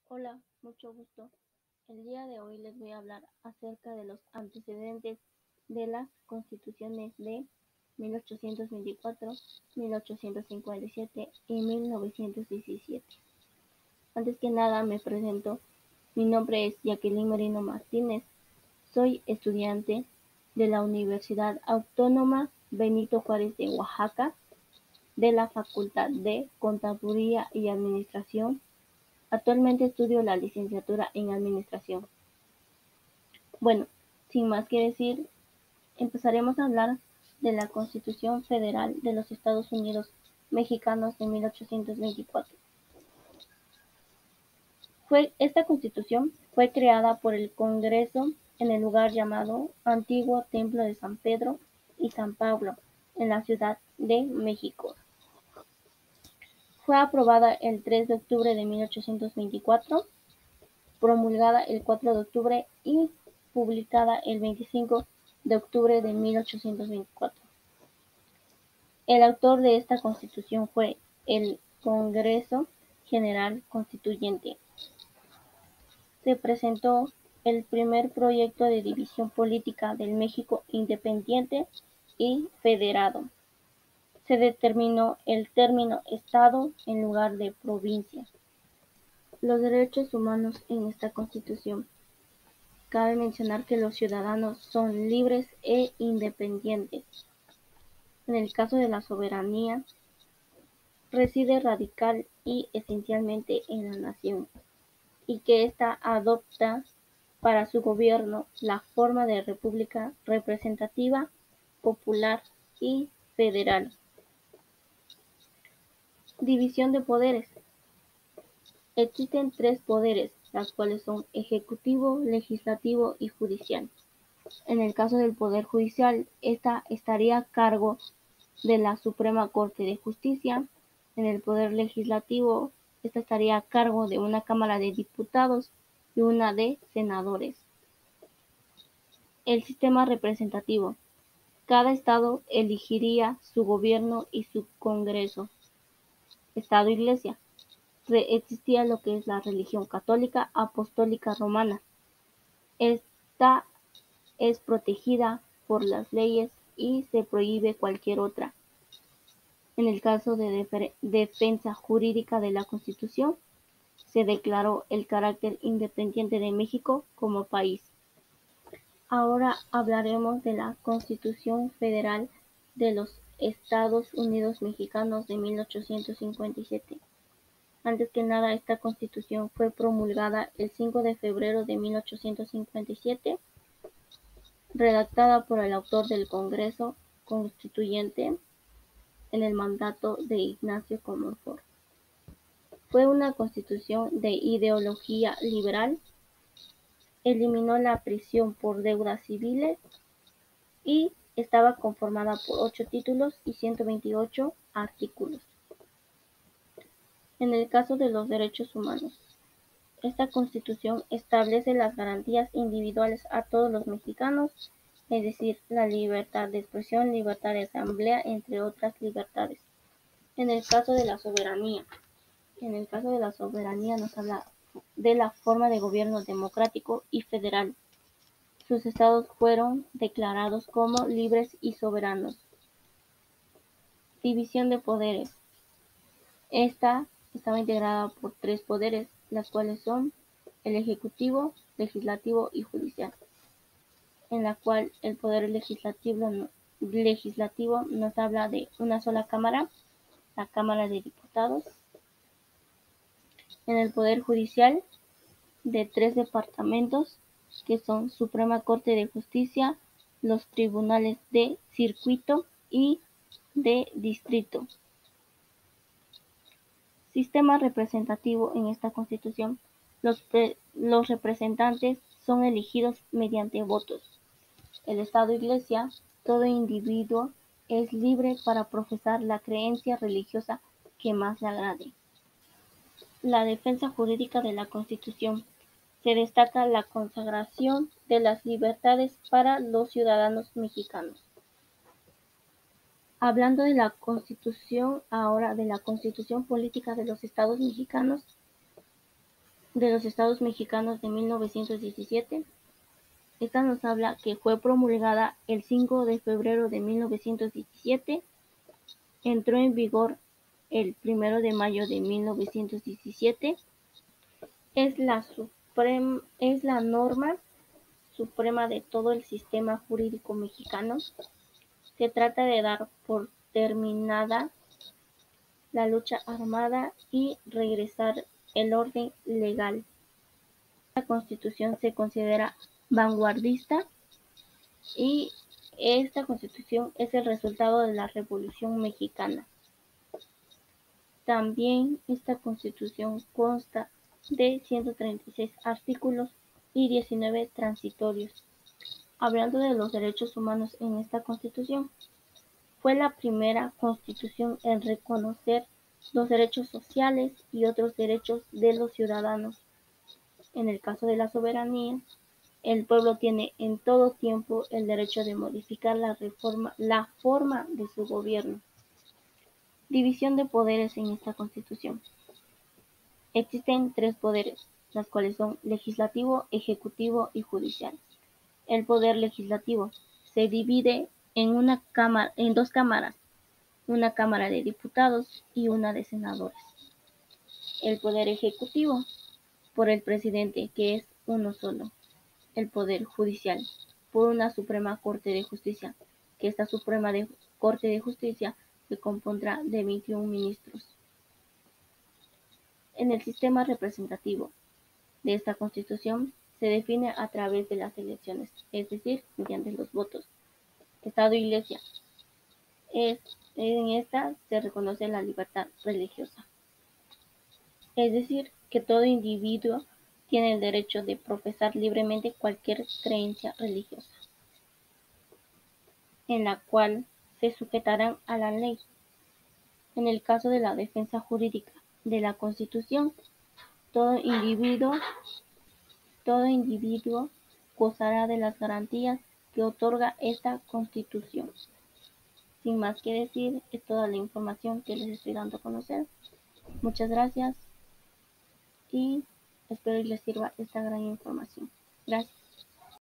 Hola, mucho gusto. El día de hoy les voy a hablar acerca de los antecedentes de las constituciones de 1824, 1857 y 1917. Antes que nada me presento. Mi nombre es Jacqueline Merino Martínez. Soy estudiante de la Universidad Autónoma Benito Juárez de Oaxaca, de la Facultad de Contaduría y Administración. Actualmente estudio la licenciatura en Administración. Bueno, sin más que decir, empezaremos a hablar de la Constitución Federal de los Estados Unidos Mexicanos de 1824. Esta Constitución fue creada por el Congreso en el lugar llamado Antiguo Templo de San Pedro y San Pablo, en la Ciudad de México. Fue aprobada el 3 de octubre de 1824, promulgada el 4 de octubre y publicada el 25 de octubre de 1824. El autor de esta Constitución fue el Congreso General Constituyente. Se presentó el primer proyecto de división política del México independiente y federado. Se determinó el término Estado en lugar de provincia. Los derechos humanos en esta Constitución. Cabe mencionar que los ciudadanos son libres e independientes. En el caso de la soberanía, reside radical y esencialmente en la nación, y que ésta adopta para su gobierno la forma de república representativa, popular y federal. División de poderes. Existen tres poderes, las cuales son ejecutivo, legislativo y judicial. En el caso del Poder Judicial, esta estaría a cargo de la Suprema Corte de Justicia. En el Poder Legislativo, esta estaría a cargo de una Cámara de Diputados y una de Senadores. El sistema representativo. Cada estado elegiría su gobierno y su Congreso. Estado-Iglesia. Existía lo que es la religión católica apostólica romana. Esta es protegida por las leyes y se prohíbe cualquier otra. En el caso de defensa jurídica de la Constitución, se declaró el carácter independiente de México como país. Ahora hablaremos de la Constitución Federal de los Estados Unidos Mexicanos de 1857. Antes que nada, esta Constitución fue promulgada el 5 de febrero de 1857, redactada por el autor del Congreso Constituyente en el mandato de Ignacio Comonfort. Fue una constitución de ideología liberal, eliminó la prisión por deudas civiles y estaba conformada por 8 títulos y 128 artículos. En el caso de los derechos humanos, esta Constitución establece las garantías individuales a todos los mexicanos, es decir, la libertad de expresión, libertad de asamblea, entre otras libertades. En el caso de la soberanía, nos habla de la forma de gobierno democrático y federal. Sus estados fueron declarados como libres y soberanos. División de poderes. Esta estaba integrada por 3 poderes, las cuales son el ejecutivo, legislativo y judicial, en la cual el poder legislativo nos habla de una sola cámara, la Cámara de Diputados. En el poder judicial, de 3 departamentos, que son Suprema Corte de Justicia, los tribunales de circuito y de distrito. Sistema representativo. En esta Constitución, los representantes son elegidos mediante votos. El Estado-Iglesia, todo individuo es libre para profesar la creencia religiosa que más le agrade. La defensa jurídica de la Constitución. Se destaca la consagración de las libertades para los ciudadanos mexicanos. Hablando de la Constitución, ahora de la Constitución Política de los Estados Mexicanos, de los Estados Mexicanos de 1917. Esta nos habla que fue promulgada el 5 de febrero de 1917, entró en vigor el 1 de mayo de 1917, es la norma suprema de todo el sistema jurídico mexicano. Se trata de dar por terminada la lucha armada y regresar el orden legal. La Constitución se considera vanguardista y esta Constitución es el resultado de la Revolución Mexicana. También esta Constitución consta de 136 artículos y 19 transitorios. Hablando de los derechos humanos en esta Constitución, fue la primera Constitución en reconocer los derechos sociales y otros derechos de los ciudadanos. En el caso de la soberanía, el pueblo tiene en todo tiempo el derecho de modificar la forma de su gobierno. División de poderes en esta Constitución. Existen 3 poderes, los cuales son legislativo, ejecutivo y judicial. El poder legislativo se divide en 2 cámaras, una Cámara de Diputados y una de Senadores. El poder ejecutivo, por el presidente, que es uno solo. El poder judicial, por una Suprema Corte de Justicia, que esta Corte de Justicia se compondrá de 21 ministros. En el sistema representativo de esta Constitución se define a través de las elecciones, es decir, mediante los votos. Estado e Iglesia. En esta se reconoce la libertad religiosa, es decir, que todo individuo tiene el derecho de profesar libremente cualquier creencia religiosa, en la cual se sujetarán a la ley. En el caso de la defensa jurídica de la Constitución, todo individuo gozará de las garantías que otorga esta Constitución. Sin más que decir, es toda la información que les estoy dando a conocer. Muchas gracias y espero que les sirva esta gran información. Gracias.